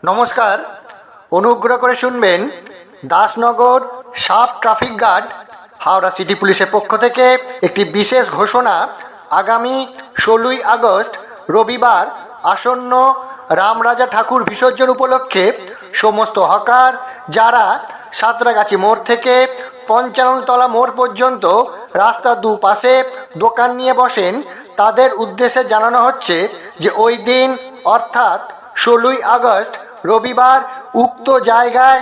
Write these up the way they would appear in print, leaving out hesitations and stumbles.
নমস্কার, অনুগ্রহ করে শুনবেন। Dasnagar sub traffic guard Howrah city পুলিশের পক্ষ থেকে একটি বিশেষ ঘোষণা। আগামী 16ই আগস্ট রবিবার আসন্ন রামরাজা ঠাকুর বিসর্জন উপলক্ষে সমস্ত হকার যারা সাঁতরাগাছি মোড় থেকে 55 তলা মোড় পর্যন্ত রাস্তার দুপাশে দোকান নিয়ে বসেন, তাদের উদ্দেশ্যে জানানো হচ্ছে যে ওই দিন অর্থাৎ 16ই আগস্ট রবিবার উক্ত জায়গায়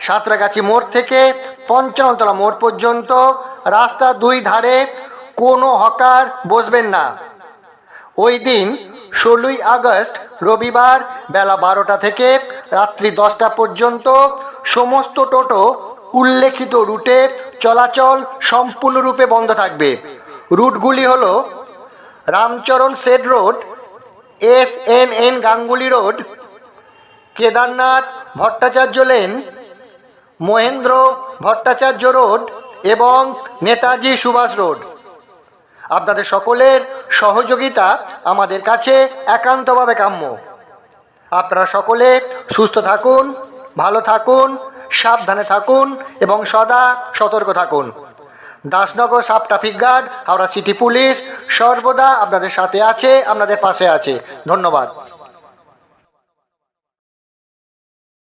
সাঁতরাগাছি মোড় থেকে 55 তলা মোড় পর্যন্ত রাস্তার দুই ধারে কোনো হকার বসবেন না। ওই দিন 16ই আগস্ট রবিবার বেলা 12টা থেকে রাত্রি 10টা পর্যন্ত সমস্ত টোটো উল্লেখিত রুটে চলাচল সম্পূর্ণরূপে বন্ধ থাকবে। রুটগুলি হল Ramcharan shed road, SNN Ganguly road, Kedarnath Bhattacharya lane, Mahendra Bhattacharya road এবং নেতাজি সুভাষ রোড। আপনাদের সকলের সহযোগিতা আমাদের কাছে একান্তভাবে কাম্য। আপনারা সকলে সুস্থ থাকুন, ভালো থাকুন, সাবধানে থাকুন এবং সদা সতর্ক থাকুন। Dasnagar sub traffic guard Howrah city police সর্বদা আপনাদের সাথে আছে, আপনাদের পাশে আছে। ধন্যবাদ।